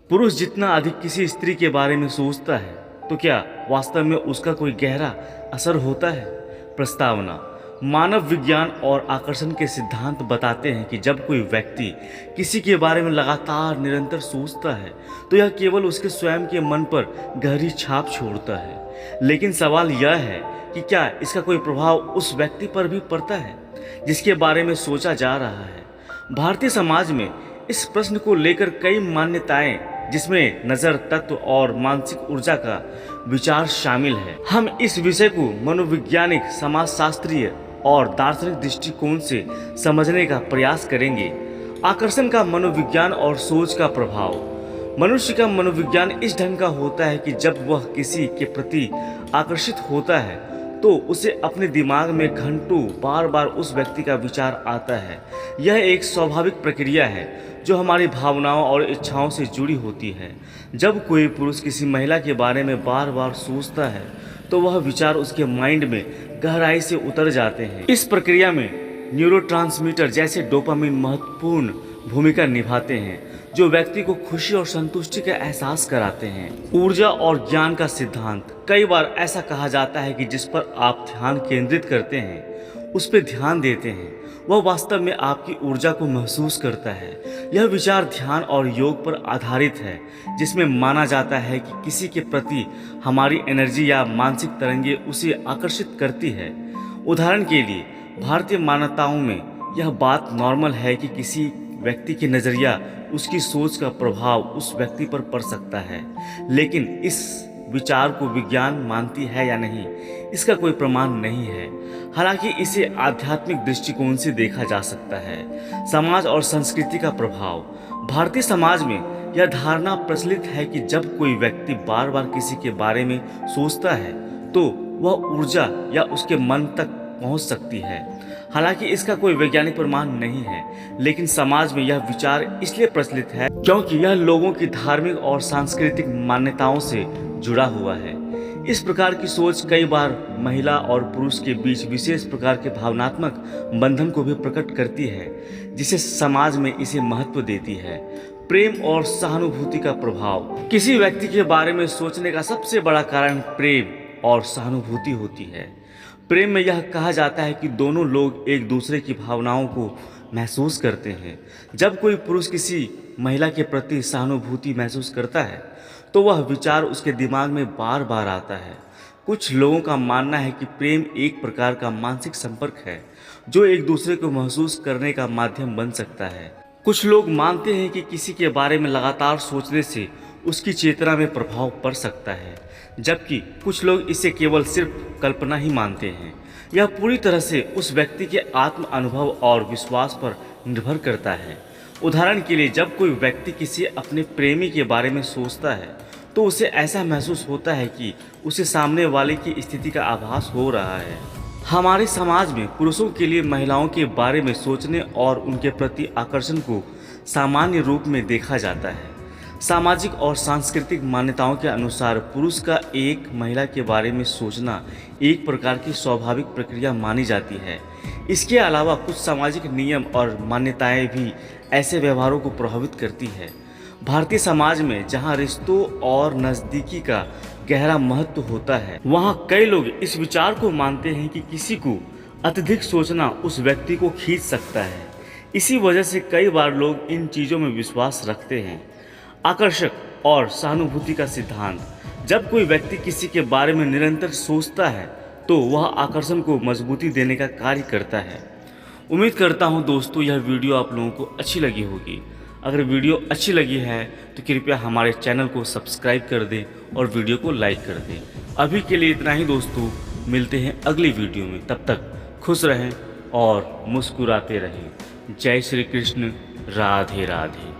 पुरुष जितना अधिक किसी स्त्री के बारे में सोचता है तो क्या वास्तव में उसका कोई गहरा असर होता है। प्रस्तावना। मानव विज्ञान और आकर्षण के सिद्धांत बताते हैं कि जब कोई व्यक्ति किसी के बारे में लगातार निरंतर सोचता है तो यह केवल उसके स्वयं के मन पर गहरी छाप छोड़ता है। लेकिन सवाल यह है कि क्या इसका कोई प्रभाव उस व्यक्ति पर भी पड़ता है जिसके बारे में सोचा जा रहा है। भारतीय समाज में इस प्रश्न को लेकर कई मान्यताएं जिसमें नजर, तत्व और मानसिक ऊर्जा का विचार शामिल है। हम इस विषय को मनोवैज्ञानिक, समाजशास्त्रीय और दार्शनिक दृष्टिकोण से समझने का प्रयास करेंगे। आकर्षण का मनोविज्ञान और सोच का प्रभाव। मनुष्य का मनोविज्ञान इस ढंग का होता है कि जब वह किसी के प्रति आकर्षित होता है तो उसे अपने दिमाग में घंटों बार बार उस व्यक्ति का विचार आता है। यह एक स्वाभाविक प्रक्रिया है जो हमारी भावनाओं और इच्छाओं से जुड़ी होती है। जब कोई पुरुष किसी महिला के बारे में बार बार सोचता है तो वह विचार उसके माइंड में गहराई से उतर जाते हैं। इस प्रक्रिया में न्यूरोट्रांसमीटर जैसे डोपामिन महत्वपूर्ण भूमिका निभाते हैं जो व्यक्ति को खुशी और संतुष्टि का एहसास कराते हैं। ऊर्जा और ज्ञान का सिद्धांत। कई बार ऐसा कहा जाता है कि जिस पर आप ध्यान केंद्रित करते हैं, उस पर ध्यान देते हैं, वह वास्तव में आपकी ऊर्जा को महसूस करता है। यह विचार ध्यान और योग पर आधारित है जिसमें माना जाता है कि किसी के प्रति हमारी एनर्जी या मानसिक तरंगे उसे आकर्षित करती है। उदाहरण के लिए भारतीय मान्यताओं में यह बात नॉर्मल है कि किसी व्यक्ति की नज़रिया, उसकी सोच का प्रभाव उस व्यक्ति पर पड़ सकता है। लेकिन इस विचार को विज्ञान मानती है या नहीं, इसका कोई प्रमाण नहीं है। हालांकि इसे आध्यात्मिक दृष्टिकोण से देखा जा सकता है। समाज और संस्कृति का प्रभाव। भारतीय समाज में यह धारणा प्रचलित है कि जब कोई व्यक्ति बार बार किसी के बारे में सोचता है तो वह ऊर्जा या उसके मन तक पहुंच सकती है। हालांकि इसका कोई वैज्ञानिक प्रमाण नहीं है, लेकिन समाज में यह विचार इसलिए प्रचलित है क्योंकि यह लोगों की धार्मिक और सांस्कृतिक मान्यताओं से जुड़ा हुआ है। इस प्रकार की सोच कई बार महिला और पुरुष के बीच विशेष प्रकार के भावनात्मक बंधन को भी प्रकट करती है, जिसे समाज में इसे महत्व देती है। प्रेम और सहानुभूति का प्रभाव। किसी व्यक्ति के बारे में सोचने का सबसे बड़ा कारण प्रेम और सहानुभूति होती है। प्रेम में यह कहा जाता है कि दोनों लोग एक दूसरे की भावनाओं को महसूस करते हैं। जब कोई पुरुष किसी महिला के प्रति सहानुभूति महसूस करता है तो वह विचार उसके दिमाग में बार बार आता है। कुछ लोगों का मानना है कि प्रेम एक प्रकार का मानसिक संपर्क है जो एक दूसरे को महसूस करने का माध्यम बन सकता है। कुछ लोग मानते हैं कि किसी के बारे में लगातार सोचने से उसकी चेतना में प्रभाव पड़ सकता है, जबकि कुछ लोग इसे केवल सिर्फ कल्पना ही मानते हैं। यह पूरी तरह से उस व्यक्ति के आत्म अनुभव और विश्वास पर निर्भर करता है। उदाहरण के लिए जब कोई व्यक्ति किसी अपने प्रेमी के बारे में सोचता है तो उसे ऐसा महसूस होता है कि उसे सामने वाले की स्थिति का आभास हो रहा है। हमारे समाज में पुरुषों के लिए महिलाओं के बारे में सोचने और उनके प्रति आकर्षण को सामान्य रूप में देखा जाता है। सामाजिक और सांस्कृतिक मान्यताओं के अनुसार पुरुष का एक महिला के बारे में सोचना एक प्रकार की स्वाभाविक प्रक्रिया मानी जाती है। इसके अलावा कुछ सामाजिक नियम और मान्यताएं भी ऐसे व्यवहारों को प्रभावित करती है। भारतीय समाज में जहां रिश्तों और नज़दीकी का गहरा महत्व होता है, वहां कई लोग इस विचार को मानते हैं कि किसी को अत्यधिक सोचना उस व्यक्ति को खींच सकता है। इसी वजह से कई बार लोग इन चीज़ों में विश्वास रखते हैं। आकर्षक और सहानुभूति का सिद्धांत। जब कोई व्यक्ति किसी के बारे में निरंतर सोचता है तो वह आकर्षण को मजबूती देने का कार्य करता है। उम्मीद करता हूं दोस्तों यह वीडियो आप लोगों को अच्छी लगी होगी। अगर वीडियो अच्छी लगी है तो कृपया हमारे चैनल को सब्सक्राइब कर दें और वीडियो को लाइक कर दें। अभी के लिए इतना ही दोस्तों, मिलते हैं अगली वीडियो में। तब तक खुश रहें और मुस्कुराते रहें। जय श्री कृष्ण। राधे राधे।